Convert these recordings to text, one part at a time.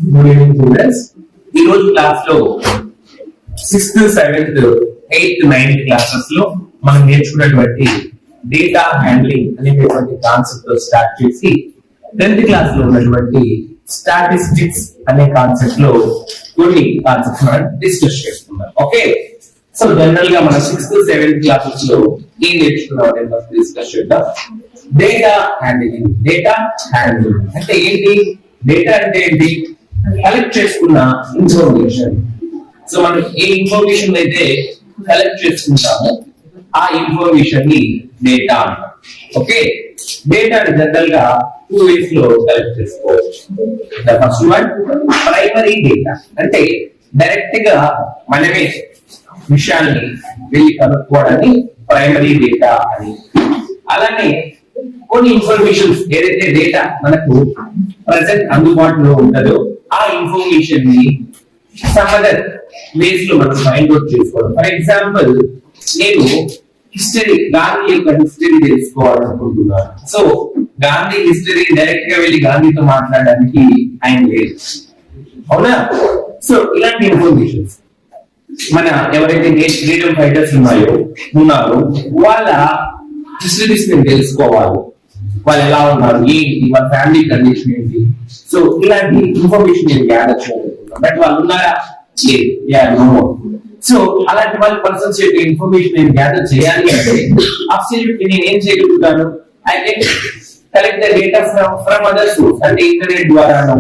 Good evening students. ఈ రోజు class లో 6th, 7th, 8th, 9th classes లో మనం నేర్చుకున్నటువంటి డేటా హ్యాండ్లింగ్ అనేటువంటి కాన్సెప్ట్ తో స్టార్ట్ చేసి 10th క్లాస్ లో ఉన్నటువంటి స్టాటిస్టిక్స్ అనే కాన్సెప్ట్ లో కొన్ని కాన్సెప్ట్స్ మనం డిస్కస్ చేసుకున్నాం. ఓకే, సో జనరల్ గా మన 6th, 7th క్లాసెస్ లో ఏం నేర్చుకున్నాం డిస్కస్ చేద్దాం. Data handling. డేటా హ్యాండ్లింగ్ అంటే ఏంటి? డేటా అంటే ఏంటి? కలెక్ట్ చేసుకున్న ఇన్ఫర్మేషన్. సో మనం ఏ ఇన్ఫర్మేషన్ అయితే కలెక్ట్ చేసుకుంటామో ఆ ఇన్ఫర్మేషన్ ని డేటా అంటాం. ఓకే, డేటా జనరల్ గా 2 ways లో కలెక్ట్ చేసుకోవచ్చు. The first one primary data, అంటే డైరెక్ట్ గా మనమే విషయాన్ని వెళ్ళి కనుక్కోవడాన్ని ప్రైమరీ డేటా అని. అలానే కొన్ని ఇన్ఫర్మేషన్స్ ఏదైతే డేటా మనకు ప్రెసెంట్ అందుబాటులో ఉంటుందో ఆ ఇన్ఫర్మేషన్ ని సమ్ అదర్ వేస్ లో మనం ఫైండ్ అవుట్ చేసుకోవడం. ఫర్ ఎగ్జాంపుల్, నేను హిస్టరీ, గాంధీ యొక్క హిస్టరీ తెలుసుకోవాలనుకుంటున్నాను. సో గాంధీ హిస్టరీ డైరెక్ట్ గా వెళ్ళి గాంధీతో మాట్లాడడానికి ఆయన లేదు, అవునా? సో ఇలాంటి ఇన్ఫర్మేషన్స్ మన ఎవరైతే ఫ్రీడమ్ ఫైటర్స్ ఉన్నారో వాళ్ళ హిస్టరీస్ నేను తెలుసుకోవాలి. వాళ్ళు ఎలా ఉన్నారు, ఏంటి, వాళ్ళ ఫ్యామిలీ కండిషన్ ఏంటి. సో ఇలాంటి ఇన్ఫర్మేషన్ నేను గ్యాదర్ చేయగలుగుతున్నాను. బట్ వాళ్ళు ఉన్నారా? లేదు. సో అలాంటి వాళ్ళ పర్సన్స్ యొక్క ఇన్ఫర్మేషన్ నేను గ్యాదర్ చేయాలి అంటే అబ్సల్యూట్లీ నేను ఏం చేయగలుగుతాను? I can collect the data from other source, అంటే ఇంటర్నెట్ ద్వారాను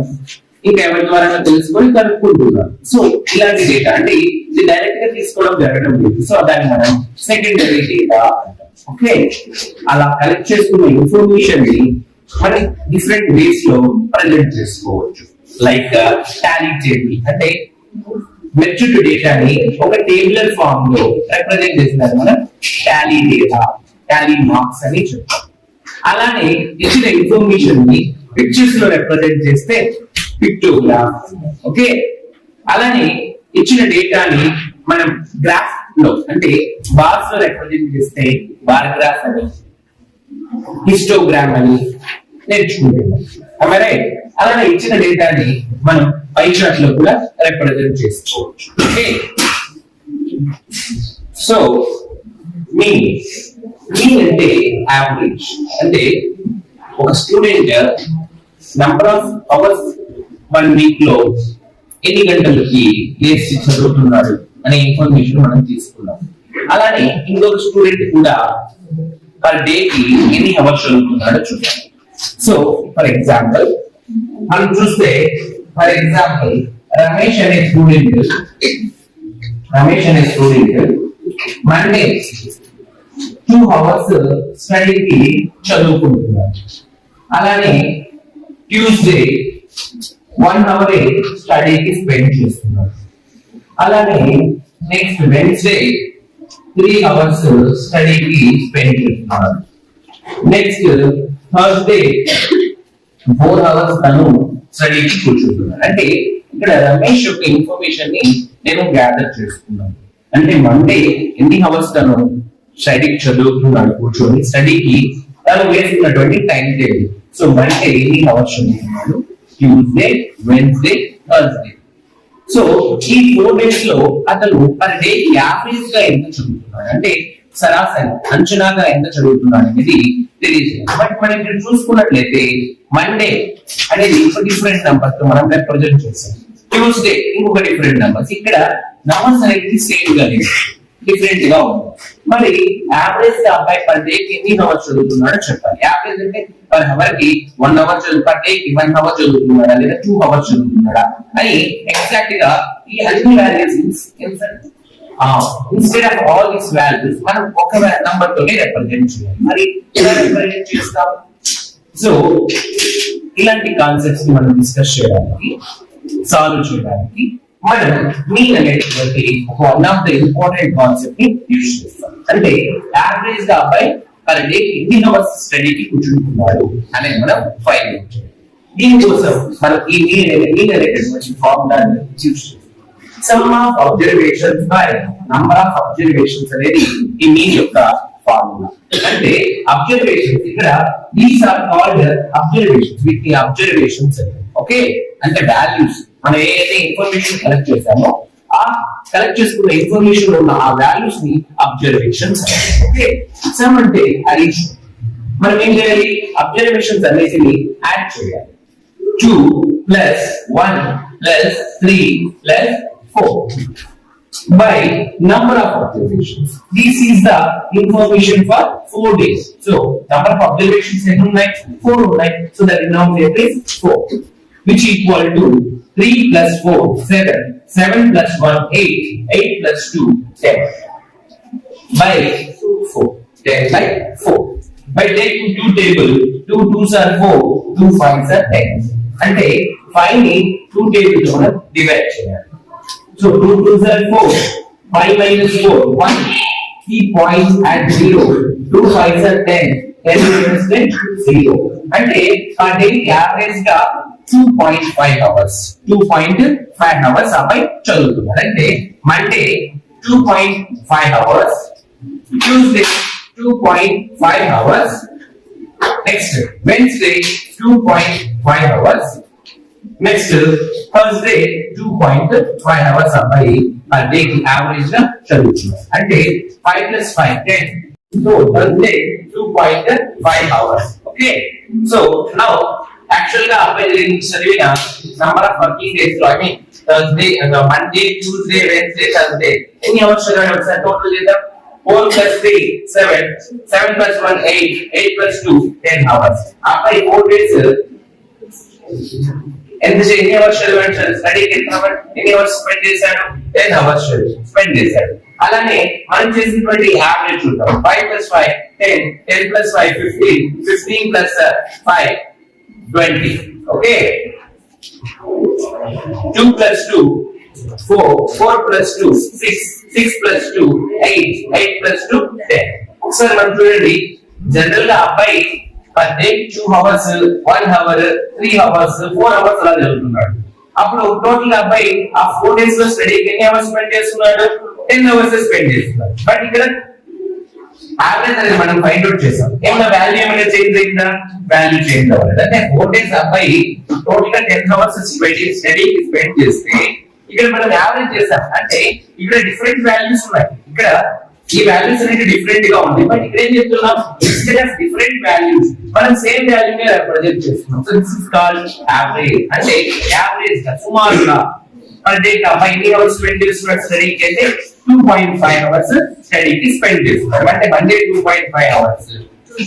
ఇంకా ఎవరి ద్వారా తెలుసుకొని కనుక్కుంటున్నాను. సో ఇలాంటి డేటా అంటే ఇది డైరెక్ట్ గా తీసుకోవడం జరగడం లేదు. సో దాన్ని మనం సెకండరీ డేటా. ఓకే, అలా కలెక్ట్ చేసుకున్న ఇన్ఫర్మేషన్ ని మనం డిఫరెంట్ వేస్ లో ప్రజెంట్ చేసుకోవచ్చు. లైక్ టాలీ టేబుల్, అంటే మెచ్యూర్డ్ డేటాని ఒక టేబులర్ ఫామ్ లో రిప్రజెంట్ చేసినారు మనం టాలీ డేటా, టాలీ మార్క్స్ అని చెప్తాం. అలానే ఇచ్చిన ఇన్ఫర్మేషన్ ని పిక్చర్స్ లో రిప్రజెంట్ చేస్తే పిక్టోగ్రాఫ్. ఓకే, అలానే ఇచ్చిన డేటాని మనం గ్రాఫ్ లో అంటే బార్స్ లో రిప్రజెంట్ చేస్తే బార్ గ్రాఫ్ అని, హిస్టోగ్రామ్ అని నేర్చుకుంటున్నాం. అలానే ఇచ్చిన డేటాని మనం పై చార్ట్ లో కూడా రిప్రజెంట్ చేసుకోవచ్చు. ఓకే, సో మీన్ అంటే యావరేజ్, అంటే ఒక student number of hours 1 week లో ఎన్ని గంటలకి లేచి చదువుతున్నాడు అనే ఇన్ఫర్మేషన్ మనం తీసుకున్నాం. అలానే ఇంకొక స్టూడెంట్ కూడా పర్ డే కి ఎన్ని అవర్స్ చదువుతున్నాడో చూద్దాం. సో ఫర్ ఎగ్జాంపుల్ మనం చూస్తే, ఫర్ ఎగ్జాంపుల్ రమేష్ అనే స్టూడెంట్ మండే 2 hours స్టడీకి చదువుకుంటున్నాడు. అలానే ట్యూస్డే 1 hour స్టడీకి స్పెండ్ చేస్తున్నాడు. అలానే నెక్స్ట్ వెన్స్డే 3 hours స్టడీకి స్పెండ్ చేస్తున్నాడు. నెక్స్ట్ థర్స్డే 4 hours తను స్టడీకి కూర్చుంటున్నాడు. అంటే ఇక్కడ రమేష్ యొక్క ఇన్ఫర్మేషన్ ని నేను గ్యాదర్ చేసుకున్నాను. అంటే మండే ఎన్ని అవర్స్ తను స్టడీకి చదువుతున్నాడు కూర్చొని, స్టడీకి తను వేసుకున్నటువంటి టైం టేబుల్. సో మండే ఎన్ని అవర్స్ చదువుతున్నాడు, ట్యూస్డే, వెన్స్డే, థర్స్డే. సో ఈ 4 days లో అతను పర్ డే యావరేజ్ గా ఎంత చదువుతున్నాడు, అంటే సరాసరి అంచనాగా ఎంత చదువుతున్నాడు అనేది తెలియజేయాలి. బట్ మనం ఇక్కడ చూసుకున్నట్లయితే మండే అనేది ఒక డిఫరెంట్ నంబర్ తో మనం రిప్రజెంట్ చేసాం, ట్యూస్డే ఇంకొక డిఫరెంట్ నంబర్స్. ఇక్కడ నంబర్స్ అనేది సేమ్ గా లేదు, డిఫరెంట్ గా ఉంది. మరి యావరేజ్ గా అబ్బాయి పర్ డే కి ఎన్ని అవర్స్ చదువుతున్నాడో చెప్పాలి. యావరేజ్ అంటే పర్ అవర్ కి 1 hour పర్ డే కి 1 hour చదువుతున్నాడా లేదా 2 hours చదువుతున్నాడా అని ఎగ్జాక్ట్ గా ఈ అన్ని values instead of all these values మనం ఒక నంబర్ తోనే రిప్రజెంట్ చేయాలి. మరి ఎలా రిప్రజెంట్ చేస్తాం? సో ఇలాంటి కాన్సెప్ట్స్ ని మనం డిస్కస్ చేయడానికి, సాల్వ్ చేయడానికి మనం మీన్ అనేటువంటి one of the important concept ని యూజ్ చేస్తాం. అంటే యావరేజ్ గా అబ్బాయి పర్ డే ఎన్ని అవర్స్ స్టడీకి కూర్చుంటున్నాడు అనేది మనం ఫైండ్ అవుట్ చేయాలి. దీనికోసం మనం ఈ మీన్ అనేటువంటి ఫార్ములాని యూజ్ చేస్తాం. Some of observations by number of observations అనేది ఈ మీన్ యొక్క ఫార్ములా. అంటే అబ్జర్వేషన్స్ ఇక్కడ దీస్ ఆర్ కాల్డ్ అబ్జర్వేషన్స్, వీటిని అబ్జర్వేషన్స్. ఓకే అంటే వాల్యూస్ మనం ఏదైతే ఇన్ఫర్మేషన్ కలెక్ట్ చేసామో ఆ కలెక్ట్ చేసుకున్న ఇన్ఫర్మేషన్ ఉన్న ఆ వాల్యూస్ ని అబ్జర్వేషన్స్. ఓకే సమ్ అంటే అడిషన్. మనం ఏం చేయాలి? అబ్జర్వేషన్స్ అనేటివి యాడ్ చేయాలి. 2 plus 1 plus 3 plus 4 by number of observations. This is the information for 4 days. So number of observations is 4, right? So the denominator is 4, which equal to 3 plus 4 7, 7 plus 1 8, 8 plus 2 10 by 4, 10 by 4. By taking 2 table, 2 2s are 4, 2 5s are 10. అంటే 5 ని 2 table తో divide చేయాలి. So 2 2s are 4, 5 minus 4 1. Key point at 0, 2 5s are 10, 10 minus 10 0. అంటే ఆ day average గా 2.5 hours 2.5 hours అబ్బాయి చదువుతున్నారు. అంటే Monday 2.5 hours, Tuesday 2.5 hours, next Wednesday 2.5 hours, next Thursday 2.5 hours అబ్బాయి ఆ డే కి యావరేజ్ గా చదువుతున్నారు. అంటే 5 plus 5 10. So Thursday 2.5 hours. Okay. So now actually గా అబ్బాయి చదివిన number of working days లో I mean Thursday, Monday, Tuesday, Wednesday, Thursday ఎన్ని అవర్స్ చదివాడు ఒకసారి టోటల్ చేద్దాం. 4 plus 3 7, 7 plus 1 8, 8 plus 2 10 hours. అబ్బాయి 4 days ఎన్ని అవర్స్ చదివాడు? స్టడీకి ఎన్ని అవర్స్ స్పెండ్ చేశాడు? 10 hours స్పెండ్ చేశాడు. అలానే మనం చేసినటువంటి యావరేజ్ చూద్దాం. 5 plus 5 10, 10 plus 5 15, 15 plus 5 20. Okay 2 plus 2 4, 4 plus 2 6, 6 plus 2 8, 8 plus 2 10. ఒకసారి మనం చూడండి, జనరల్ గా అబ్బాయి per day 2 hours 1 hour 3 hours 4 hours అలా చదువుతున్నాడు. అప్పుడు టోటల్ అబ్బాయి ఆ 4 days లో స్టడీకి ఎన్ని అవర్స్ స్పెండ్ చేస్తున్నాడు? 10 hours స్పెండ్ చేస్తున్నాడు. బట్ ఇక్కడ యావరేజ్ అనేది మనం ఫైండ్ అవుట్ చేసాం. ఏమైనా వాల్యూ ఏమైనా చేంజ్ అయిందా? వాల్యూ చేంజ్ అవ్వలేదు. అంటే 4 days అబ్బాయి టోటల్ గా 10 hours స్టడీకి స్పెండ్ చేస్తే ఇక్కడ మనం యావరేజ్ చేసాం. అంటే ఇక్కడ డిఫరెంట్ వాల్యూస్ ఉన్నాయి. ఇక్కడ ఈ వాల్యూస్ అనేది డిఫరెంట్ గా ఉంది. బట్ ఇక్కడ ఏం చెప్తున్నాం? ఇన్స్టెడ్ ఆఫ్ డిఫరెంట్ వాల్యూస్ మనం సేమ్ వాల్యూ ని రిప్రజెంట్ చేస్తున్నాం. So this is called average. అంటే యావరేజ్ గా సుమారుగా పర్ డే అబ్బాయి ఎన్ని అవర్స్ స్పెండ్ చేస్తున్నాడు స్టడీకి అంటే 2.5 hours స్టడీకి స్పెండ్ చేస్తున్నాడు. అంటే మండే 2.5 hours,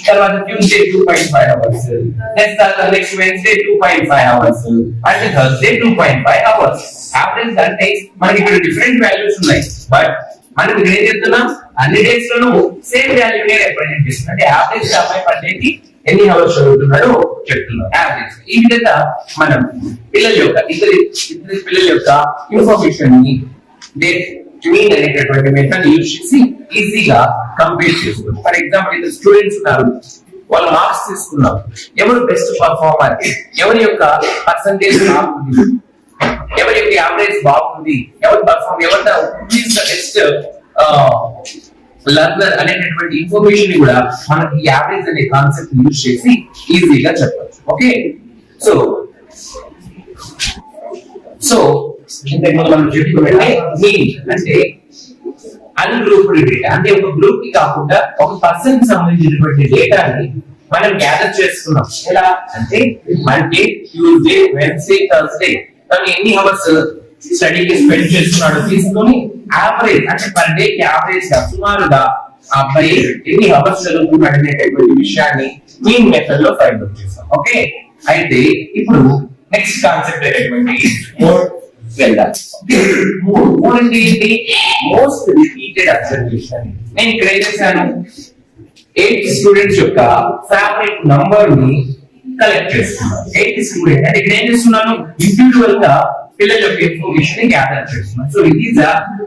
తర్వాత Tuesday 2.5 hours, next Wednesday 2.5 hours, అంటే థర్స్డే 2.5 hours. యావరేజ్ అంటే మనకి ఇక్కడ డిఫరెంట్ వాల్యూస్ ఉన్నాయి. బట్ మనం ఇక్కడ ఏం చెప్తున్నాం? అన్ని డేస్ లోనూ సేమ్ వాల్యూ నే రిప్రజెంట్ చేస్తున్నాం. అంటే యావరేజ్ అబ్బాయి పర్ డే కి ఎన్ని అవర్స్ చదువుతున్నాడో చెప్తున్నాం యావరేజ్. ఈ విధంగా మనం పిల్లల యొక్క ఇద్దరి పిల్లల యొక్క ఇన్ఫర్మేషన్ ని మీన్ అనేటటువంటి మెథడ్ యూజ్ చేసి ఈజీగా కంప్లీట్ చేస్తున్నాం. ఫర్ ఎగ్జాంపుల్ ఇద్దరు స్టూడెంట్స్ ఉన్నారు, వాళ్ళ మార్క్స్ తీసుకున్నాం. ఎవరు బెస్ట్ పర్ఫార్మర్, ఎవరి యొక్క పర్సంటేజ్ బాగుంది, ఎవరి యొక్క యావరేజ్ బాగుంది, ఎవరి పర్ఫార్మ్, ఎవరి బెస్ట్ లర్నర్ అనేటటువంటి ఇన్ఫర్మేషన్ ని కూడా మనకి యావరేజ్ అనే కాన్సెప్ట్ యూజ్ చేసి ఈజీగా చెప్పచ్చు. ఓకే సో ఇంతకు మనం చెప్పుకుంటే మీన్ అంటే అన్గ్రూప్డ్ డేటా. అంటే ఒక గ్రూప్ కి కాకుండా ఒక పర్సన్ కి సంబంధించినటువంటి డేటాని మనం గ్యాదర్ చేసుకున్నాం. ఎలా అంటే మండే ట్యూస్డే వెన్స్డే థర్స్డే తను ఎన్ని అవర్స్ స్టడీకి స్పెండ్ చేస్తున్నాడో తీసుకొని యావరేజ్ అంటే పర్ డే కి యావరేజ్ గా సుమారుగా ఆ అబ్బాయి ఎన్ని అవర్స్ చదువుతున్నాడు అనేటటువంటి విషయాన్ని మీన్ మెథడ్ లో ఫైండ్ అవుట్ చేస్తాం. ఓకే అయితే ఇప్పుడు నెక్స్ట్ కాన్సెప్ట్ అయినటువంటి మోస్ట్ రిపీటెడ్ అబ్జర్వేషన్. నేను ఇక్కడ ఏం చేశాను? 8 స్టూడెంట్స్ యొక్క ఫేవరెట్ నంబర్ ని కలెక్ట్ చేస్తున్నాను. 8 స్టూడెంట్ అంటే ఇక్కడ ఏం చేస్తున్నాను? ఇండివిజువల్ గా పిల్లల యొక్క ఇన్ఫర్మేషన్ ని గ్యాదర్ చేస్తున్నాను. So it is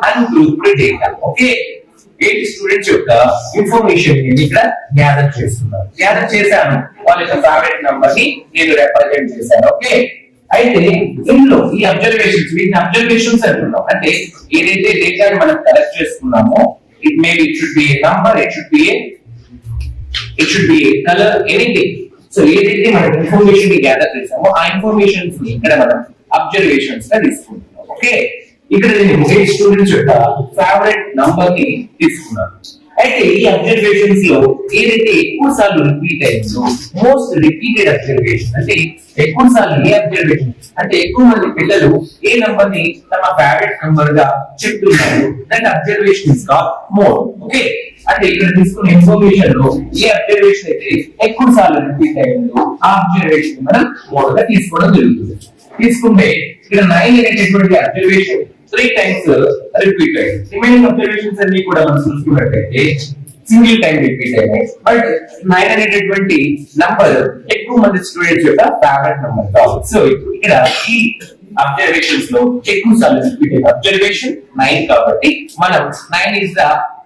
ungrouped data. Okay 8 students యొక్క ఇన్ఫర్మేషన్ ని ఇక్కడ గ్యాదర్ చేస్తున్నాను. గ్యాదర్ చేశాను, వాళ్ళ యొక్క ఫేవరెట్ నంబర్ ని నేను రిప్రజెంట్ చేశాను. ఓకే అయితే ఇందులో ఈ అబ్జర్వేషన్స్ వీటిని అబ్జర్వేషన్స్ అంటున్నాం. అంటే ఏదైతే డేటాని మనం కలెక్ట్ చేసుకున్నామో it should be A number, it should be A colour, anything. So ఏదైతే మనం ఇన్ఫర్మేషన్ ని గ్యాదర్ చేసామో ఆ ఇన్ఫర్మేషన్స్ ని ఇక్కడ మనం అబ్జర్వేషన్స్ గా తీసుకుంటాం. ఓకే, ఇక్కడ నేను ఏ స్టూడెంట్స్ యొక్క ఫేవరెట్ నంబర్ ని తీసుకున్నాను. అయితే ఈ అబ్జర్వేషన్స్ లో ఏదైతే ఎక్కువ సార్లు రిపీట్ అయిందో మోస్ట్ రిపీటెడ్ అబ్జర్వేషన్ అంటే ఎక్కువ సార్లు ఏ అబ్జర్వేషన్ అంటే ఎక్కువ మంది పిల్లలు ఏ నంబర్ ని తమ ఫేవరెట్ నంబర్ గా చెప్తున్నారు that observation is called mode. Okay, అంటే ఇక్కడ తీసుకున్న ఇన్ఫర్మేషన్ లో ఏ అబ్జర్వేషన్ అయితే ఎక్కువ సార్లు రిపీట్ అయిందో ఆ అబ్జర్వేషన్ మనం మోడ్ గా తీసుకోవడం జరుగుతుంది. తీసుకుంటే ఇక్కడ 9 అనేటటువంటి అబ్జర్వేషన్ 3 టైమ్స్ రిపీట్ అయ్యింది. రిమైనింగ్ అబ్జర్వేషన్స్ అన్ని కూడా మనం చూసుకున్నట్లయితే సింగిల్ టైం రిపీట్ అయ్యాయి. బట్ 9 అనేటటువంటి నంబర్ ఎక్కువ మంది స్టూడెంట్స్ యొక్క ఫేవరెట్ నంబర్ కాబట్టి సో ఇక్కడ ఈ అబ్జర్వేషన్స్ లో ఎక్కువ సార్లు రిపీట్ అయిన అబ్జర్వేషన్ 9 కాబట్టి మనం 9 is the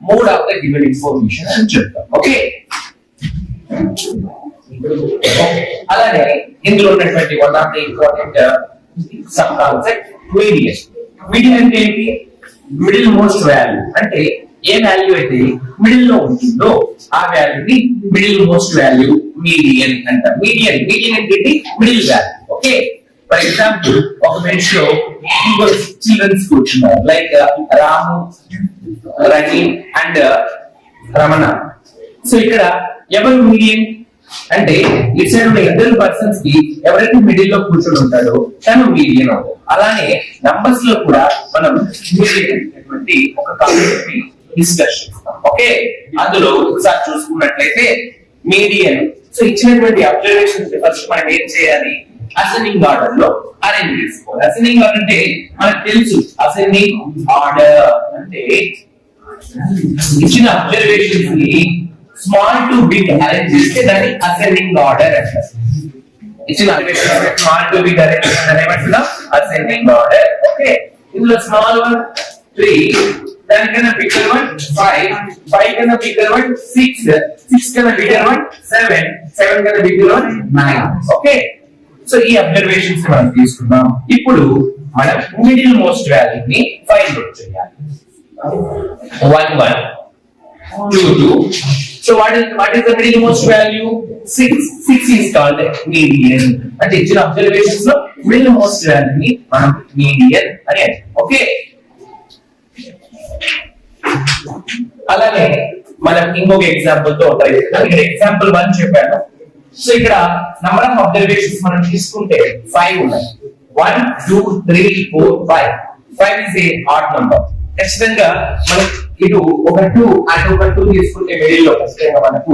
mode of the given information అని చెప్తాం. ఓకే, అలానే ఇందులో ఉన్నటువంటి one of the important sub concept median. Median అంటే ఏంటి? మిడిల్ మోస్ట్ వాల్యూ అంటే ఏ వాల్యూ అయితే మిడిల్ లో ఉంటుందో ఆ వాల్యూని మిడిల్ మోస్ట్ వాల్యూ మీడియన్ అంటారు. మీడియన్ అంటే middle value. Okay, for example ఒక బెంచ్ లో చిల్డ్రన్స్ కూర్చున్నారు like Ramu, Ravi and Ramana. So ఇక్కడ ఎవరు మీడియన్ అంటే ఇటు సైడ్ ఉన్న ఇద్దరు పర్సన్స్ కి ఎవరైతే మిడిల్ లో కూర్చొని ఉంటాడో తను మీడియన్ అవుతాడు. అలానే నంబర్స్ లో కూడా మనం మీడియన్ అనేటువంటి ఒక కాన్సెప్ట్ ని డిస్కస్ చేస్తాం. ఓకే, అందులో ఒకసారి చూసుకున్నట్లయితే మీడియన్ సో ఇచ్చినటువంటి అబ్జర్వేషన్స్ ఫస్ట్ మనం ఏం చేయాలి? అసెండింగ్ ఆర్డర్ లో అరేంజ్ చేసుకోవాలి. అసెండింగ్ ఆర్డర్ అంటే మనకు తెలుసు అసెండింగ్ ఆర్డర్ అంటే ఇచ్చిన అబ్జర్వేషన్స్ ని స్మాల్ టు బిగ్ అరేంజ్ చేస్తే దాన్ని అసెండింగ్ ఆర్డర్ అంటారు. ఇచ్చిన observations small to big arrange చేస్తే ఏమంటున్నాం? Ascending order. ఓకే, ఇందులో స్మాల్ వన్ 3, దానికన్నా బిగ్గర్ వన్ 5, 5 కన్నా బిగ్గర్ వన్ 6, 6 కన్నా బిగ్గర్ వన్ 7, 7 కన్నా బిగ్గర్ వన్ 9. ఓకే, సో ఈ అబ్జర్వేషన్స్ మనం తీసుకున్నాం. ఇప్పుడు మనం మిడిల్ మోస్ట్ వాల్యూ ని ఫైండ్ అవుట్ చేయాలి. 1 1 2 2. So what is the middle most value? 6. 6 is called median. అంటే ఇచ్చిన అబ్జర్వేషన్స్ లో మిడిల్ మోస్ట్ వాల్యూ ని మనం మీడియన్ అని అంటాం. ఓకే, అలానే మనం ఇంకొక ఎగ్జాంపుల్ తో ట్రై చేద్దాం. ఇక్కడ ఎగ్జాంపుల్ 1 చెప్పాను. సో ఇక్కడ నంబర్ ఆఫ్ అబ్జర్వేషన్స్ మనం తీసుకుంటే 5 ఉన్నాయి. 1 2 3 4 5. 5 is a odd number. ఖచ్చితంగా మనం ఇటు ఒక 2 అటు ఒక 2 తీసుకుంటే మిడిల్ లో ఖచ్చితంగా మనకు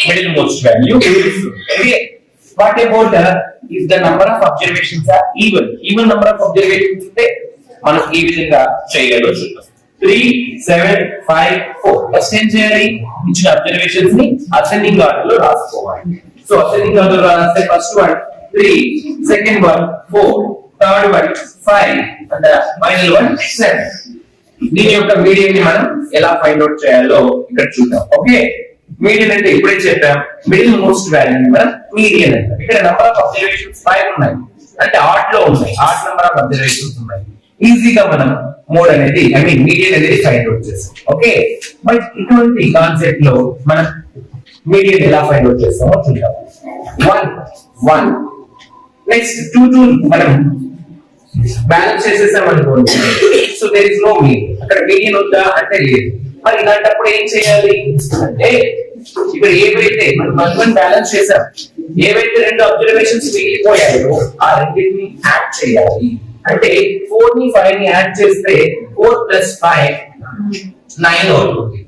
మిడిల్ మోస్ట్ వాల్యూ వస్తుంది. What about if the number of observations are even number of observations ఉంటే మనం ఈ విధంగా చేయగలచ్చు. 3 7 5 4. ఫస్ట్ ఏం చేయాలి? ఇచ్చిన అబ్జర్వేషన్స్ ని అసెండింగ్ ఆర్డర్ లో రాసుకోవాలి. సో అసెండింగ్ ఆర్డర్ లో రాస్తే first one 3, second one 4, third one 5 and final one 7. దీని యొక్క మీడియన్ ని మనం ఎలా ఫైండ్ అవుట్ చేయాలో ఇక్కడ చూద్దాం. ఓకే, మీడియన్ అంటే ఇప్పుడే చెప్పాం మిడిల్ మోస్ట్ వాల్యూ ని మనం మీడియన్ అంటాం. ఇక్కడ నంబర్ ఆఫ్ అబ్జర్వేషన్స్ 5 ఉన్నాయి అంటే ఆడ్ లో ఉన్నాయి, ఆడ్ నంబర్ ఆఫ్ అబ్జర్వేషన్స్ ఉన్నాయి. ఈజీగా మనం మోడ్ అనేది మీడియన్ అనేది ఫైండ్ అవుట్ చేస్తాం. ఓకే, బట్ ఇటువంటి కాన్సెప్ట్ లో మనం మీడియన్ ఎలా ఫైండ్ అవుట్ చేస్తామో చూద్దాం. 1 1 నెక్స్ట్ 2 2 మనం బ్యాలెన్స్ చేసేసాం అనుకోండి. So there is no median. అక్కడ మీడియన్ ఉందా అంటే లేదు. మరి ఇలాంటప్పుడు ఏం చేయాలి అంటే ఇక్కడ ఏవైతే మనం బ్యాలెన్స్ చేసాం, ఏవైతే 2 అబ్జర్వేషన్స్ మిగిలిపోయాయో ఆ రెండింటిని యాడ్ చేయాలి. అంటే 4 ని 5 ని యాడ్ చేస్తే 4 + 5 9 అవుతుంది.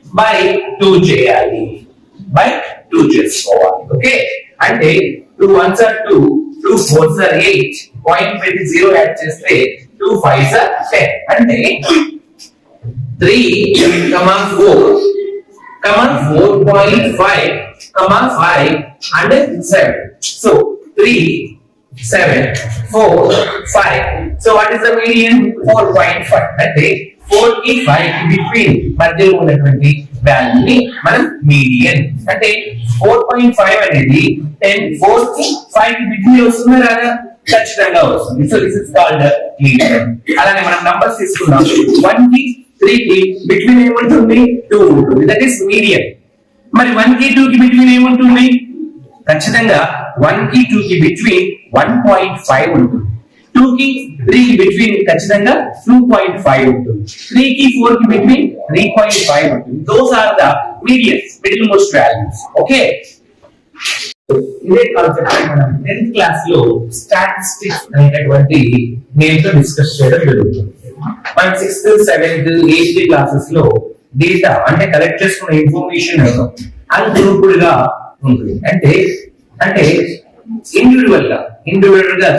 బై 2 చేయాలి. బై 2 చేసుకోవాలి. ఓకే, అంటే 2 1s are 2, 2 4s are 8, point పెట్టి 0 యాడ్ చేస్తే 2 5s are 10. అంటే 3, 4, 4.5, 5 and 7. So 3 7 4 5. So what is the median? 4.5. అంటే 4 కి 5 కి బిట్వీన్ మధ్యలో ఉన్నటువంటి వాల్యూ ని మనం మీడియన్ అంటే 4.5 అనేది 4 కి 5 కి బిట్వీన్ వస్తుందా రాదా? ఖచ్చితంగా వస్తుంది. So this is called median. అలానే మనం నంబర్స్ తీసుకున్నాం. 1 కి 3 కి బిట్వీన్ ఏముంటుంది? 2 ఉంటుంది. That is median. మరి 1 కి 2 కి బిట్వీన్ ఏముంటుంది? ఖచ్చితంగా 1 కి 2 కి బిట్వీన్ 1.5 ఉంటుంది, 2 కి 3 కి బిట్వీన్ ఖచ్చితంగా 2.5 ఉంటుంది, 3 కి 4 కి బిట్వీన్ 3.5 ఉంటుంది. Those are the medians, middle most values. Okay, ఇదే కాన్సెప్ట్ మనం 10th క్లాస్ లో స్టాటిస్టిక్స్ అనేటువంటి నేమ్ తో డిస్కస్ చేయడం జరుగుతుంది. మనం 6th 7th 8th క్లాసెస్ లో డేటా అంటే కలెక్ట్ చేసుకున్న ఇన్ఫర్మేషన్ అన్గ్రూప్డ్ గా ఉంటుంది. అంటే ఇండివిజువల్ గా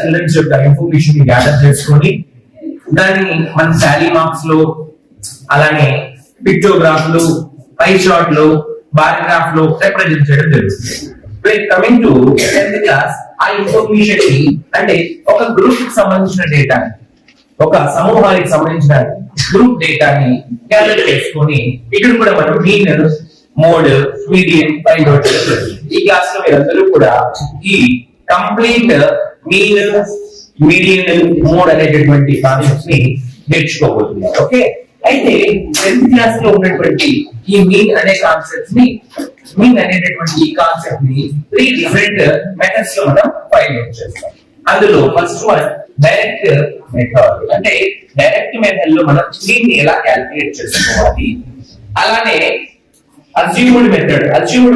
చిల్డ్రన్స్ యొక్క ఇన్ఫర్మేషన్ ని గ్యాదర్ చేసుకొని దాన్ని మన టాలీ మార్క్స్ లో, అలానే పిక్టోగ్రాఫ్ లో, పై చార్ట్ లో, బార్ గ్రాఫ్ లో రిప్రజెంట్ చేయడం జరుగుతుంది. కమింగ్ టు 10th క్లాస్, ఆ ఇన్ఫర్మేషన్ ని అంటే ఒక గ్రూప్ కి సంబంధించిన డేటా, ఒక సమూహానికి సంబంధించిన గ్రూప్ డేటాని గ్యాదర్ చేసుకొని ఇక్కడ కూడా మనం mean, mode, median find out చేస్తాం. ఈ క్లాస్ లో మీరందరూ కూడా ఈ కంప్లీట్ మీన్, మీడియన్, మోడ్ అనేటటువంటి కాన్సెప్ట్స్ ని నేర్చుకోబోతున్నారు. ఓకే, అయితే 10th క్లాస్ లో ఉన్నటువంటి ఈ మీన్ అనే కాన్సెప్ట్స్ ని, మీన్ అనేటటువంటి ఈ కాన్సెప్ట్ ని 3 డిఫరెంట్ మెథడ్స్ లో మనం ఫైండ్ అవుట్ చేస్తాం. అందులో ఫస్ట్ వన్ డైరెక్ట్ మెథడ్. అంటే డైరెక్ట్ మెథడ్ లో మనం మీన్ ని ఎలా క్యాలిక్యులేట్ చేసుకోవాలి, అలానే అజ్యూమ్డ్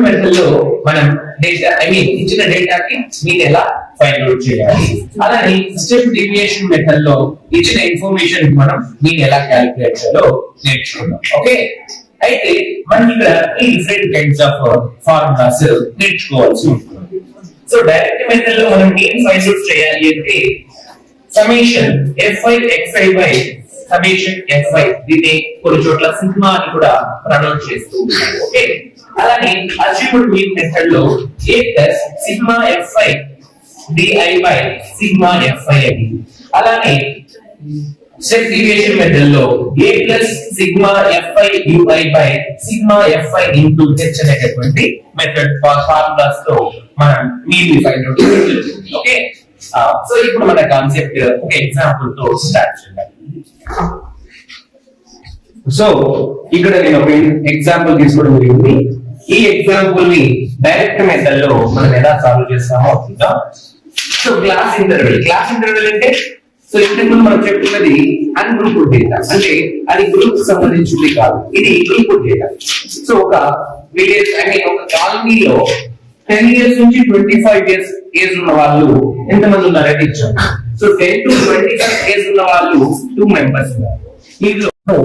మెథడ్ లో మనం డేటా ఇచ్చిన డేటాకి మీన్ ఎలా ఫైండ్ అవుట్ చేయాలి, అలానే స్టెప్ డీవియేషన్ మెథడ్ లో ఇచ్చిన ఇన్ఫర్మేషన్ మనం మీన్ ఎలా క్యాలిక్యులేట్ చేయాలో నేర్చుకుందాం. ఓకే, అయితే మనం ఇక్కడ 3 డిఫరెంట్ కైండ్స్ ఆఫ్ ఫార్ములాస్ నేర్చుకోవాల్సి ఉంటుంది. సో డైరెక్ట్ మెథడ్ లో మనం మీన్ ఫైండ్ అవుట్ చేయాలి అంటే summation fi xi by summation fi, దీన్ని కొన్ని చోట్ల సిగ్మా అని కూడా ప్రొనౌన్స్ చేస్తూ ఉంటారు. ఓకే, అలానే అజ్యూమ్డ్ మీన్ మెథడ్ లో a plus sigma fi di by sigma fi అని, అలానే స్టెప్ డీవియేషన్ మెథడ్ లో a plus sigma fi ui by sigma fi into h అనేటటువంటి మెథడ్ ఫార్ములాస్ తో మనం మీన్ ని ఫైండ్ అవుట్ చేయాలి. ఓకే, సో ఇప్పుడు మన కాన్సెప్ట్ ఒక ఎగ్జాంపుల్ తో స్టార్ట్ చేద్దాం. సో ఇక్కడ నేను ఒక ఎగ్జాంపుల్ తీసుకోవడం జరిగింది. ఈ ఎగ్జాంపుల్ ని డైరెక్ట్ మెథడ్ లో మనం ఎలా సాల్వ్ చేస్తామో చూద్దాం. సో క్లాస్ ఇంటర్వెల్ అంటే, సో ఇంతకు మనం చెప్పుకున్నది అన్గ్రూప్డ్ డేటా, అంటే అది గ్రూప్ సంబంధించింది కాదు, ఇది గ్రూప్డ్ డేటా. సో ఒక విలేజ్ అంటే ఒక కాలనీలో 10 ఇయర్స్ నుంచి 25 ఇయర్స్ ఏజ్ ఉన్న వాళ్ళు ఎంతమంది ఉన్నారంటే ఇచ్చాం. సో 10 to 25 ఏజ్ ఉన్న వాళ్ళు 2 మెంబర్స్ ఉన్నారు. ఇందులో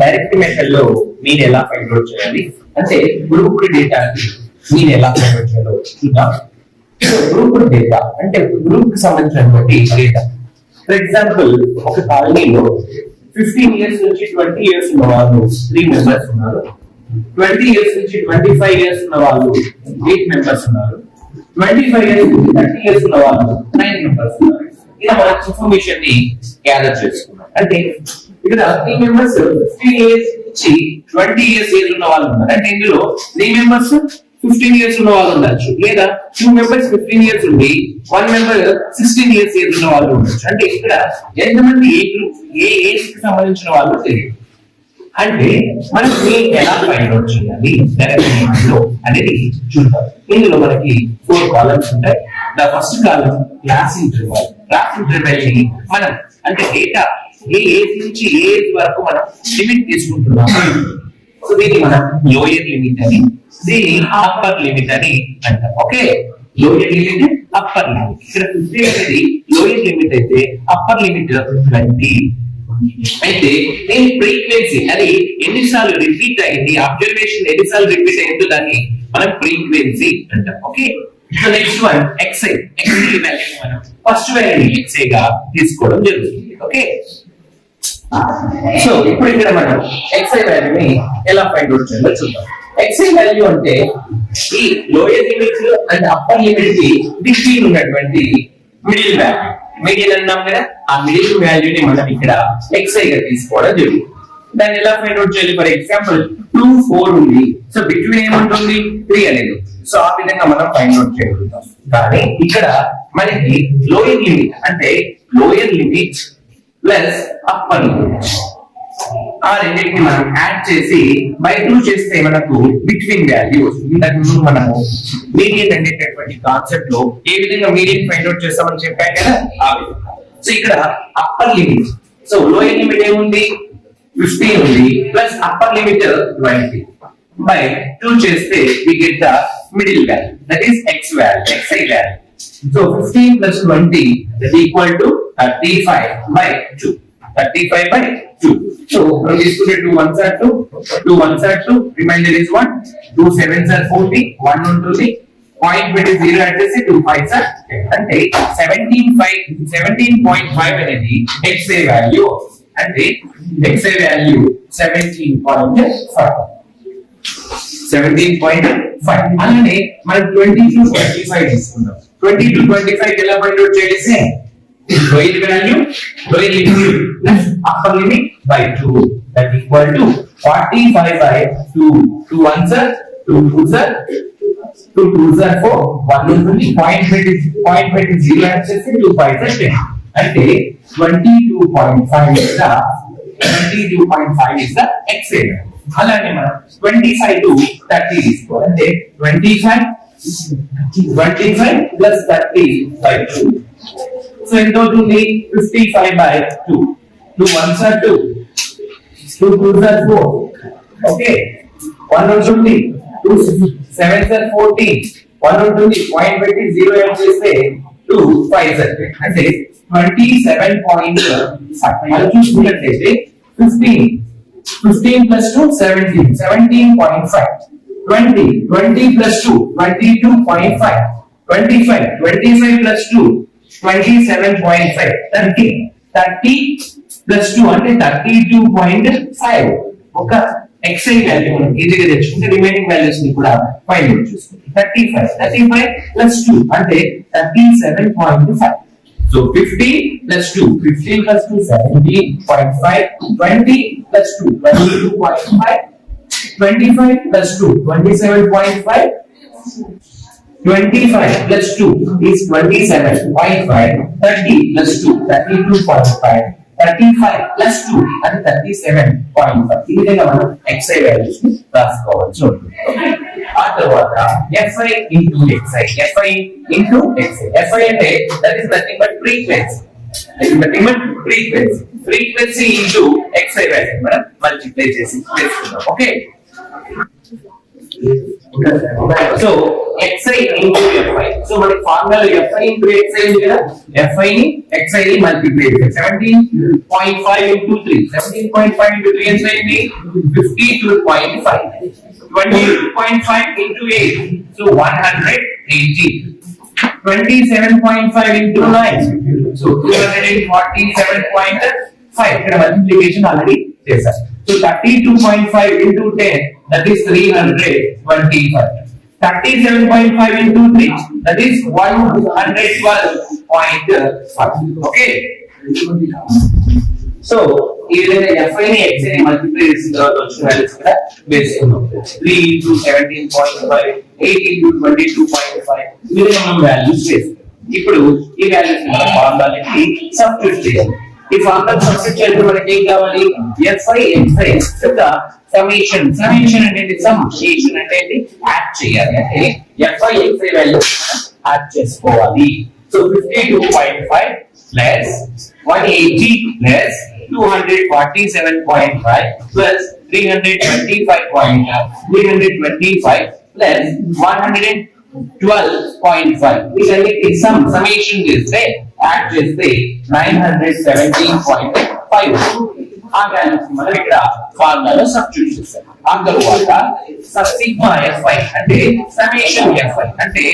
డైరెక్ట్ మెథడ్ లో మీరు ఎలా ఫైండ్ అవుట్ చేయాలి అంటే గ్రూప్డ్ డేటాకి మీరు ఎలా ఫైండ్ అవుట్ చేయాలో చూద్దాం. సో గ్రూప్డ్ డేటా అంటే గ్రూప్ కి సంబంధించినటువంటి డేటా. ఫర్ ఎగ్జాంపుల్ ఒక కాలనీలో 15 ఇయర్స్ నుంచి 20 ఇయర్స్ ఉన్న వాళ్ళు 3 మెంబర్స్ ఉన్నారు, 20 ఇయర్స్ నుంచి 25 ఇయర్స్ ఉన్న వాళ్ళు 8 మెంబర్స్ ఉన్నారు, 25 ఇయర్స్ నుంచి 30 ఇయర్స్ ఉన్న వాళ్ళు 9 మెంబర్స్ ఉన్నారు. ఇలా మనం ఇన్ఫర్మేషన్ ని గ్యాదర్ చేసుకున్నాం. అంటే ఇక్కడ 3 మెంబర్స్ 15 ఇయర్స్ నుంచి 20 ఇయర్స్ ఏజ్ ఉన్న వాళ్ళు ఉన్నారు. అంటే ఇందులో 3 మెంబర్స్ 15 ఇయర్స్ ఉన్న వాళ్ళు ఉండొచ్చు, లేదా 2 మెంబర్స్ 15 ఇయర్స్ ఉండి 1 మెంబర్ 16 ఇయర్స్ ఏజ్ ఉన్న వాళ్ళు ఉండొచ్చు. అంటే ఇక్కడ ఎంతమంది ఏ ఏజ్ కి సంబంధించిన వాళ్ళు తెలియదు. అంటే మనం ఎలా ఫైండ్ అవుట్ చేయాలి డైరెక్ట్ లో అనేది చూద్దాం. ఇందులో మనకి 4 కాలమ్స్ ఉంటాయి. The first column class interval ని మనం అంటే డేటా ఏ ఏజ్ నుంచి ఏ ఏజ్ వరకు మనం లిమిట్ తీసుకుంటున్నాం. సో దీన్ని మనం లోయర్ లిమిట్ అని, దీన్ని అప్పర్ లిమిట్ అని అంటాం. Okay, lower limit, upper limit. ఇక్కడ 50 అనేది లోయర్ లిమిట్ అయితే అప్పర్ లిమిట్ 20. అయితే దీని ఫ్రీక్వెన్సీ అది ఎన్నిసార్లు రిపీట్ అయింది, అబ్జర్వేషన్ ఎన్నిసార్లు రిపీట్ అయిందో దాన్ని మనం ఫ్రీక్వెన్సీ అంటాం. Okay, next one xi value మనం ఫస్ట్ వాల్యూ xi గా తీసుకోవడం జరుగుతుంది. ఓకే, సో ఇప్పుడు ఇక్కడ మనం xi వాల్యూని ఎలా ఫైండ్ అవుట్ చేయాలో చూద్దాం. xi వాల్యూ అంటే ఈ lower limit and upper limit కి బిట్వీన్ ఉన్నటువంటి మిడిల్ వాల్యూ. మీడియన్ అన్నాం కదా, ఆ మిడిల్ వాల్యూని మనం ఇక్కడ xi గా తీసుకోవడం జరుగుతుంది. దాన్ని ఎలా ఫైండ్ అవుట్ చేయాలి? ఫర్ ఎగ్జాంపుల్ 2 4 ఉంది, సో బిట్వీన్ ఏముంటుంది 3 అనేది. సో ఆ విధంగా మనం ఫైండ్ అవుట్ చేయగలుగుతాం. కానీ ఇక్కడ మనకి లోయర్ లిమిట్ అంటే lower limit plus upper limit. ఆ రెండింటిని మనం యాడ్ చేసి బై 2 చేస్తే మనకు బిట్వీన్ వాల్యూ వస్తుంది. ఇంతకు ముందు మనము మీడియన్ అనేటటువంటి కాన్సెప్ట్ లో ఏ విధంగా మీడియన్ ఫైండ్ అవుట్ చేస్తామని చెప్పాను కదా ఆ విధంగా. సో ఇక్కడ upper limit, so lower limit ఏముంది 15 ఉంది ప్లస్ అప్పర్ లిమిట్ 20 by 2 చేస్తే we get the middle value, that is x value, xi value. So 15 plus 20 is equal to 35 by 2. 35 by 2. So from this to 2 ones are 2, 2 ones are 2, remainder is 1, 2 sevens are 40, 1 on 2 point with 0 address 2 5s are 10. అంటే 17.5 అనేది xi value, అంటే xi value 17.5. 17.5. అలానే మనం 20 to 25 తీసుకుందాం. 20 to 25 ఎలా find out చేయాలి? Lower value lower limit plus upper limit by 2 that equal to 45 by 2. 2 ones are 2 twos are 2 twos are 4, 1 ఉంటుంది point with 0 and 2 5s are 10. అంటే 22.5 is the xi. అలానే మనం 25 to 30 తీసుకోవాలి. అంటే 25 plus 30 by 2. So ఎంత అవుతుంది? 55 by 2. 2 ones are 2, 2 twos are 4, okay, 1 ఉంటుంది 2 sevens are 14, 1 ఉంటుంది point పెట్టి 0 యాడ్ చేస్తే 2 5s are 10. అంటే 27.5. మనం చూసుకున్నట్లయితే 15 plus 2 17, 17.5, 20 plus 2 22.5, 25 plus 2 27.5, 30 plus 2 అంటే 32.5. ఒక xi వాల్యూ మనం ఈజీగా తెచ్చుకుంటే రిమైనింగ్ వాల్యూస్ ని కూడా ఫైండ్ అవుట్ చేసుకోవాలి. 35 plus 2 అంటే 37.5. So 15 plus 2 17.5, 20 plus 2 22.5, 25 plus 2 27.5, 25 plus 2 is 27.5, 30 plus 2 32.5, 35 plus 2 and 37.5. ఈ విధంగా మనం xi వాల్యూస్ ని రాసుకోవచ్చు. ఆ తర్వాత fi into xi, fi into xi. fi అంటే that is nothing but frequency. That is nothing but frequency. Frequency into xi value మనం multiply చేసి చేసుకుందాం. Okay, so xi into fi. So మనకి ఫార్ములా fi into xi ఉంది కదా, fi ని xi ని multiply చేయాలి. 17.5 into 3, 17.5 into 3 ఎంత అయింది? 52.5. 22.5 into 8, so 180. 27.5 into 9, so 247.5. ఇక్కడ మల్టిప్లికేషన్ ఆల్రెడీ చేశాం. So 32.5 into 10, that is 325. 37.5 into 3, that is 112.5. Okay, so ఈ విధంగా fi ని xi ని మల్టిప్లై చేసిన తర్వాత వచ్చిన వాల్యూస్ కూడా వేసుకుందాం. 3 into 17.5, 8 into 22.5. ఈ విధంగా మనం వాల్యూస్ వేసుకుందాం. ఇప్పుడు ఈ వాల్యూస్ మనం ఫార్ములాకి సబ్స్టిట్యూట్ చేయాలి. ఈ ఫార్ములా సబ్స్టిట్యూట్ చేస్తే మనకి ఏం కావాలి? fi xi యొక్క సమ్మేషన్. సమ్మేషన్ అనేది సమ్మేషన్ అంటే యాడ్ చేయాలి. అంటే fi xi వాల్యూస్ యాడ్ చేసుకోవాలి. So 52.5 plus 180 plus 247.5 plus 325 plus 112.5. వీటన్నిటి సమ్మేషన్ చేస్తే యాడ్ చేస్తే 917.5. ఆ వాల్యూస్ మనం ఇక్కడ ఫార్ములాలో సబ్స్టిట్యూట్ చేస్తాం. ఆ తరువాత సిగ్మా fi అంటే సమ్మేషన్ fi అంటే,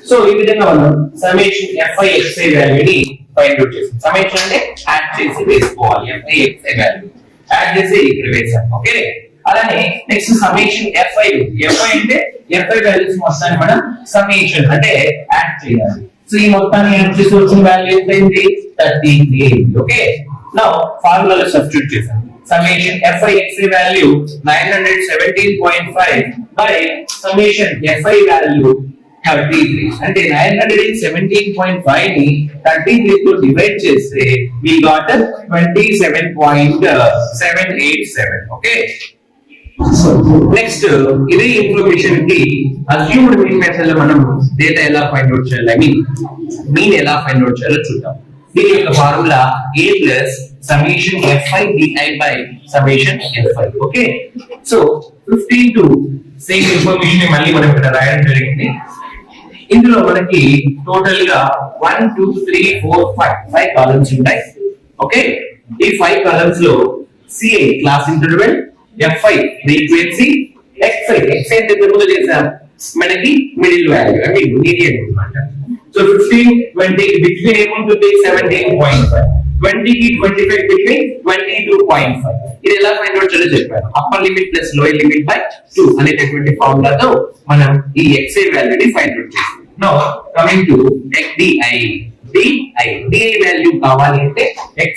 సో ఈ విధంగా మనం సమ్మేషన్ fi xi వాల్యూని ఫైండ్ అవుట్ చేస్తాం. సమ్మేషన్ అంటే యాడ్ చేసి వేసుకోవాలి. fi xi వాల్యూ యాడ్ చేసి ఇక్కడ వేసాం. ఓకే, అలానే నెక్స్ట్ సమ్మేషన్ fi అంటే fi వాల్యూస్ మొత్తాన్ని మనం సమ్మేషన్ అంటే యాడ్ చేయాలి. సో ఈ మొత్తాన్ని యాడ్ చేసి వచ్చిన వాల్యూ ఎంత అయింది? 38. ఓకే, నౌ ఫార్ములాలో సబ్స్టిట్యూట్ చేసాం. summation fi xi value 917.5 by summation fi value 33 అంటే 917.5 ని 33 తో డివైడ్ చేస్తే we got 27.787. ఓకే, నెక్స్ట్ ఇదే ఇన్ఫర్మేషన్ కి అజ్యూమ్డ్ మీన్ మెథడ్ లో మనం డేటా ఎలా ఫైండ్ అవుట్ చేయాలి, ఐ మీన్ మీన్ ఎలా ఫైండ్ అవుట్ చేయాలో చూద్దాం. దీని యొక్క formula a plus summation fi di by summation fi. Okay, so 15 to same information మళ్ళీ మనం ఇక్కడ రాయడం జరిగింది. ఇందులో మనకి టోటల్ గా 1 2 3 4 5 కాలమ్స్ ఉంటాయి. ఓకే, ఈ 5 కాలమ్స్ లో ci class interval, fi frequency, xi అంటే ముందు చేసాం మనకి మిడిల్ వాల్యూ అంటే మీడియన్ అన్నమాట. సో 15 20 బిట్వీన్ ఏముంటుంది 17.5, 20 కి 25 బిట్వీన్ 22.5. ఇది ఎలా ఫైండ్ అవుట్ చేయాలో చెప్పాను. Upper limit plus lower limit by 2 అనేటటువంటి ఫార్ములాతో మనం ఈ xi వాల్యూని ఫైండ్ అవుట్ చేస్తాం. Now coming to di value కావాలి అంటే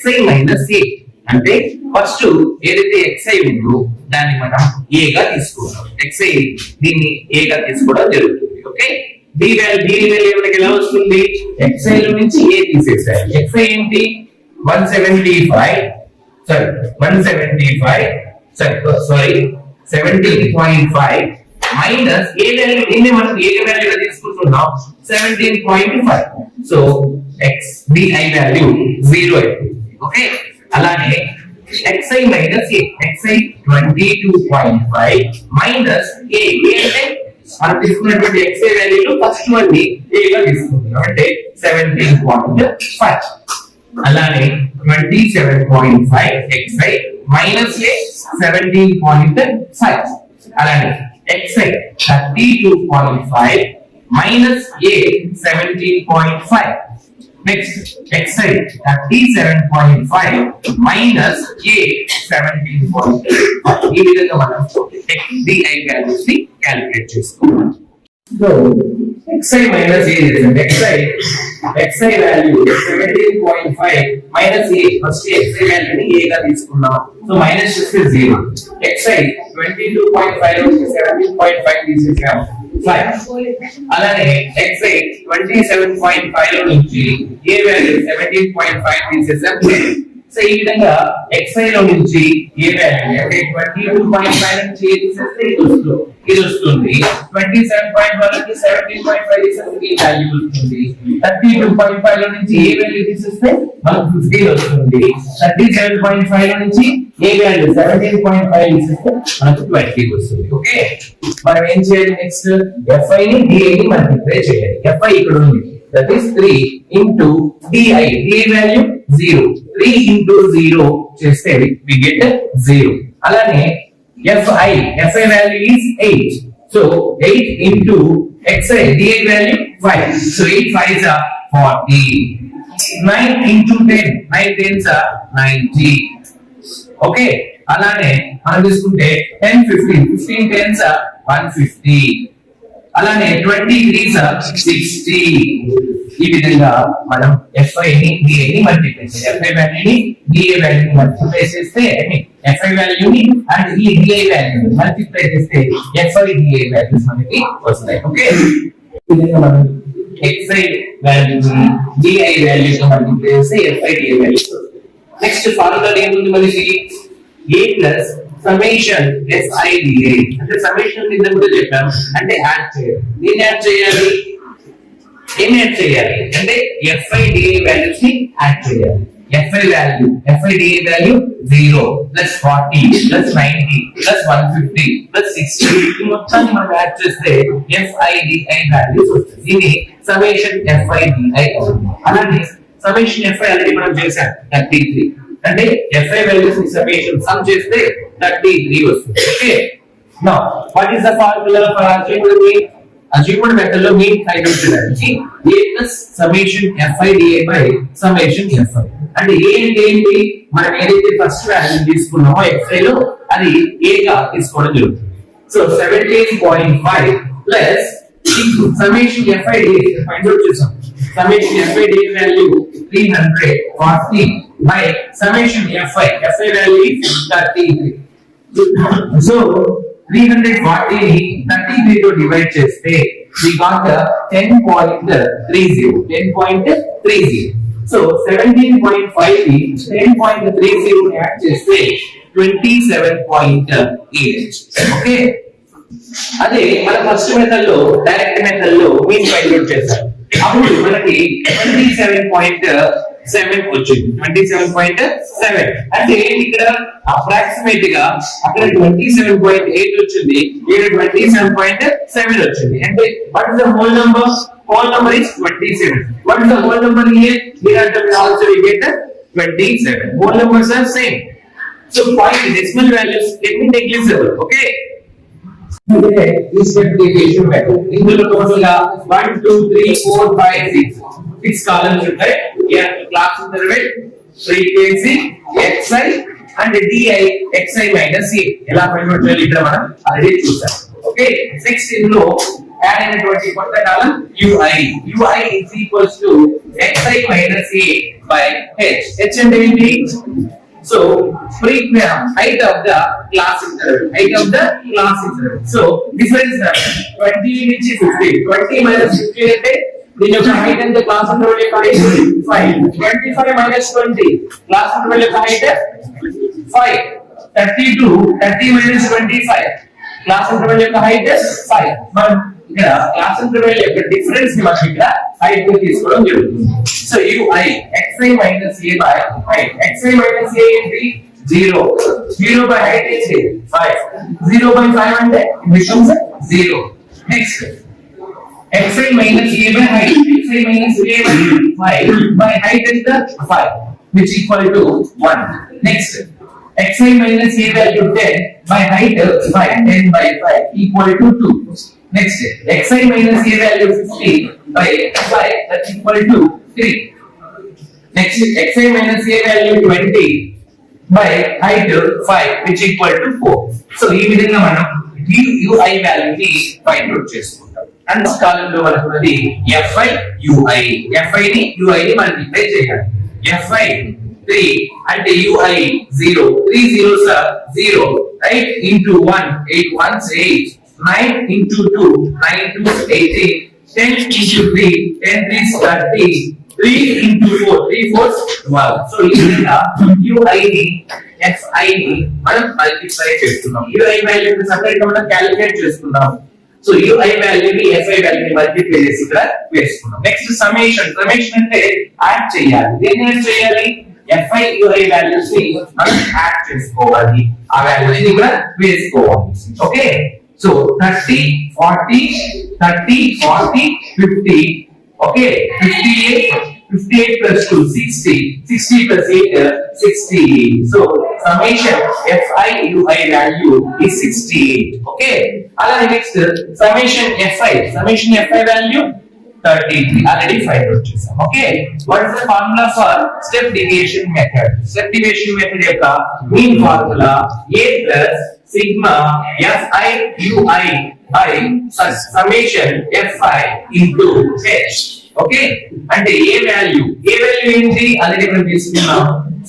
xi మైనస్ a అంటే ఫస్ట్ ఏదైతే xi ఉందో దాన్ని మనం a గా తీసుకుంటాం. xi దీన్ని a గా తీసుకోవడం జరుగుతుంది. ఓకే, d వాల్యూ మనకి ఎలా వస్తుంది, xi లో నుంచి a తీసేసారు. xi ఏంటి 175 17.5 మైనస్ a వాల్యూ దీన్ని మనం a వాల్యూగా తీసుకుంటున్నాం 17.5. సో x di వాల్యూ 0 అవుతుంది. ఓకే, అలానే xi minus a xi 22.5 minus a అంటే మనం తీసుకున్నటువంటి xi వాల్యూలో ఫస్ట్ వన్ ని a గా తీసుకుంటున్నాం అంటే 17.5. అలానే 27.5 xi మైనస్ a 17.5. అలానే xi 32.5 minus a 17.5. Next xi 37.5 minus a 17.5. ఈ విధంగా మనం di వాల్యూస్ ని క్యాలిక్యులేట్ చేసుకోవాలి. So xi minus a xi value 17.5 minus a first xi వాల్యూని a గా తీసుకున్నాం. సో మైనస్ చేస్తే 0. xi 22.5 నుంచి 17.5 తీసేసాం 5. అలానే xi 27.5 లో నుంచి a వాల్యూ 17.5 తీసేసాం 10. సో ఈ విధంగా xi లో నుంచి a వాల్యూ అంటే 22.5 నుంచి a తీసేస్తే ఇది వస్తుంది 27.5 నుంచి 17.5 తీసేస్తే ఈ వాల్యూ వస్తుంది. 32.5 లో నుంచి a వాల్యూ తీసేస్తే మనకు 15 వస్తుంది. 37.5 లో నుంచి a వాల్యూ 17.5 తీసేస్తే మనకు 20 వస్తుంది. ఓకే, మనం ఏం చేయాలి నెక్స్ట్ fi ని di ని మల్టిప్లై చేయాలి. fi ఇక్కడ ఉంది, that is 3 into di value 0. 3 into 0 చేస్తే we get 0. అలానే fi value is 8. So 8 into xi di value 5. So 8 5s are 40. 9 into 10 9 10s are 90. Okay, అలానే మనం తీసుకుంటే 10 15 15 10s are 150. అలానే 20 3s are 60. ఈ విధంగా మనం fi ని di ని మల్టిప్లై చేయాలి. fi వాల్యూని di వాల్యూని మల్టిప్లై చేస్తే fi వాల్యూని అండ్ ఈ di వాల్యూని మల్టిప్లై చేస్తే fi di వాల్యూస్ మనకి వస్తాయి. ఓకే, ఈ విధంగా మనం xi వాల్యూని di వాల్యూతో మల్టిప్లై చేస్తే fi di వాల్యూస్ వస్తాయి. నెక్స్ట్ ఫార్ములా ఏముంది మనకి a plus summation fi di అంటే సమ్మేషన్ కింద కూడా చెప్పాం అంటే యాడ్ చేయాలి. దీన్ని యాడ్ చేయాలి, ఏం యాడ్ చేయాలి అంటే fi di వాల్యూస్ ని యాడ్ చేయాలి. fi di value 0 plus 40 plus 90 plus 150 plus 60 ఈ మొత్తాన్ని మనం యాడ్ చేస్తే fi di వాల్యూస్ వస్తాయి. ఇది సమ్మేషన్ fi di అవుతుంది. అలానే సమ్మేషన్ fi ఆల్రెడీ మనం చేసాం 33 అంటే fi వాల్యూస్ ని సమ్మేషన్ సమ్ చేస్తే 33 వస్తుంది. Okay, now what is the formula for assumed mean? Assumed method లో మీన్ ఫైండ్ అవుట్ చేయడానికి a plus summation fi di by summation fi. అంటే a అంటే ఏంటి, మనం ఏదైతే ఫస్ట్ వాల్యూ తీసుకున్నామో xi లో అది a గా తీసుకోవడం జరుగుతుంది. So 17.5 plus summation fi di find out చేసాం. Summation fi di value 340 by summation fi value is 33. So 340 ని 33 తో డివైడ్ చేస్తే we got 10.30. 10.30. So 17.5 ని 10.30 ని యాడ్ చేస్తే 27.8. ఓకే, అదే మన ఫస్ట్ మెథడ్ లో డైరెక్ట్ మెథడ్ లో మీన్ ఫైండ్ అవుట్ చేస్తాం. అప్పుడు మనకి 27.7 వచ్చింది. 27.7 అంటే ఇక్కడ అప్రాక్సిమేట్ గా అక్కడ 27.8 వచ్చింది, ఇక్కడ 27.7 వచ్చింది. అంటే what is the whole number? Whole number is 27. What is the whole number here? Here also we get 27. Whole numbers are same. So find decimal values. Let me take this level. Okay. Okay. This multiplication method. ఇందులో total గా 1 2 3 4 5 6 columns ఉంటాయి. Here class interval frequency xi and di xi minus a ఎలా find out చేయాలి ఇక్కడ మనం already చూసాం. Okay, next ఇందులో add అయినటువంటి కొత్త కాలం ui. ui is equals to xi minus a by h. h అంటే ఏంటి? So height of the class interval. Height of the class interval. So difference 20 నుంచి 15. 20 minus 15 అంటే దీని యొక్క height ఎంత? క్లాస్ ఇంటర్వల్ యొక్క height 5. 25 minus 20 క్లాస్ ఇంటర్వల్ యొక్క height 5. 32 30 minus 25 class interval యొక్క height 5. మనం ఇక్కడ క్లాస్ ఇంటర్వల్ యొక్క డిఫరెన్స్ ని మనం ఇక్కడ హైట్ గా తీసుకోవడం జరుగుతుంది. So ui xi minus a by height. xi minus a ఏంటి? 0. 0 by height is 5. 0 by 5 అంటే becomes 0. Next xi minus a by height. xi minus a by 5 by height is the 5 which equal to 1. Next xi minus a value 10 by height 5. 10 by 5 equal to 2. Next, xi minus a value 50 by 5 that's equal to 3. Next, xi minus a value 20 by height 5 which equal to 4. So, ఈ విధంగా మనం ui value ని find out చేసుకుంటాం. And column లో మనకు ఉన్నది fi ui. fi ని ui ని మల్టిప్లై చేయాలి. fi 3 అంటే ui 0. 3 zeros are 0, right? Into 1 8 1s 8. 9 into 2 9 2 18. 10 into 3 10 3 30. 3 into 4 3 4 12. So ఈ విధంగా ui ని fi ని మనం మల్టిప్లై చేస్తున్నాం. ui వాల్యూ ని సెపరేట్ గా మనం క్యాలిక్యులేట్ చేసుకుందాం. సో ui వాల్యూ ని fi వాల్యూ ని మల్టిప్లై చేసి ఇక్కడ వేసుకున్నాం. Next summation. సమ్మేషన్ అంటే యాడ్ చేయాలి. దేన్ని యాడ్ చేయాలి? fi ui వాల్యూస్ ని మనం యాడ్ చేసుకోవాలి. ఆ వాల్యూస్ ని ఇక్కడ వేసుకోవాలి. Okay, so 30 40 30 40 50. Okay, 58 plus 2 60. 60 plus 8 60. So summation fi ui value is 68. Okay, already next summation fi value 33. Already find out chesam. Okay, what is the formula for step deviation method? Step deviation method యొక్క mean formula a plus sigma fi ui by summation fi into h. Okay, అంటే a value ఏంటి? already మనం తీసుకున్నాం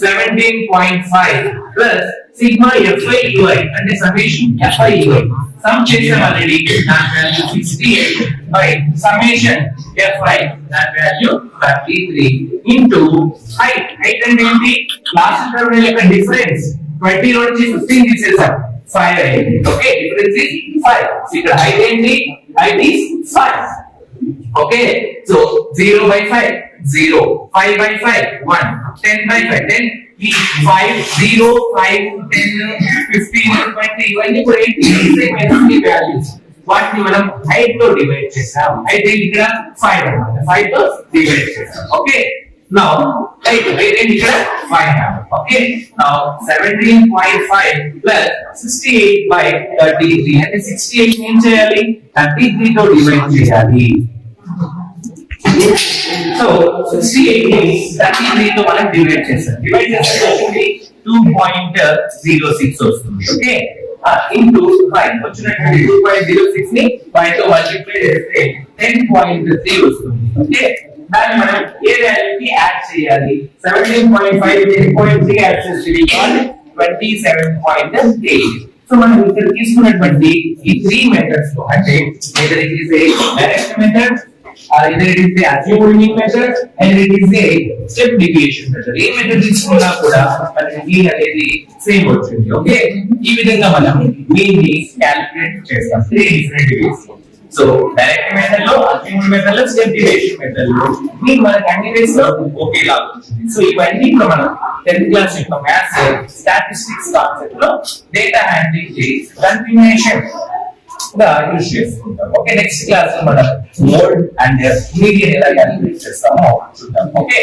17.5 plus sigma fi ui అంటే summation fi ui sum చేసాం already. that value 68 by summation fi that value 33 into height. height అంటే ఏంటి? Class interval యొక్క difference 20 నుంచి 15 తీసేసాం 5 అయింది. Okay, difference is 5. ఇక్కడ height ఏంటి? height is 5. Okay, so 0 by 5 0, 5 by 5 1, 10 by 5 10. ఈ 5 0 5 10 15 20 ఇవన్నీ కూడా ఏంటి? వాల్యూస్. వాటిని మనం హైట్ తో డివైడ్ చేసాం. అయితే ఇక్కడ 5 అన్నమాట. 5 తో డివైడ్ చేసాం. ఓకే, now height ఇక్కడ 5 have. Okay, now 17.5 plus 68 by 33 అంటే 68 ఏం చేయాలి? 33 తో డివైడ్ చేయాలి. సో 68 ని 33 తో మనం డివైడ్ చేస్తాం. డివైడ్ చేస్తే వస్తుంది 2.06 వస్తుంది. ఓకే, ఇంటూ 5 వచ్చినటువంటి 2.06 ని 5 తో మల్టిప్లై చేస్తే 10.3 వస్తుంది. ఓకే, దాన్ని మనం ఏ వాల్యూకి యాడ్ చేయాలి? 17.5 10.3 యాడ్ చేస్తే 27.8. సో మనం ఇక్కడ తీసుకున్నటువంటి ఈ 3 మెథడ్స్ లో అంటే either it is a direct method or either it is a assumed mean method and it is a step deviation method. A method తీసుకున్నా కూడా మనకి మీన్ అనేది సేమ్ వచ్చింది. ఓకే, ఈ విధంగా మనం మీన్ ని క్యాలిక్యులేట్ చేస్తాం 3 different ways. So direct method లో, అస్యూమ్డ్ మెథడ్ లో, స్టెప్ డీవియేషన్ మెథడ్ లో మీన్ మనకి అన్ని వేస్ లో ఒకేలా వచ్చింది. సో ఇవన్నీ కూడా మనం 10th క్లాస్ యొక్క మ్యాథ్స్ స్టాటిస్టిక్స్ కాన్సెప్ట్ లో డేటా హ్యాండ్లింగ్ కి కంటిన్యూషన్ గా యూజ్ చేసుకుంటాం. ఓకే, నెక్స్ట్ క్లాస్ లో మనం మోడ్ అండ్ మీడియన్ ఎలా క్యాలిక్యులేట్ చేస్తామో చూద్దాం. ఓకే.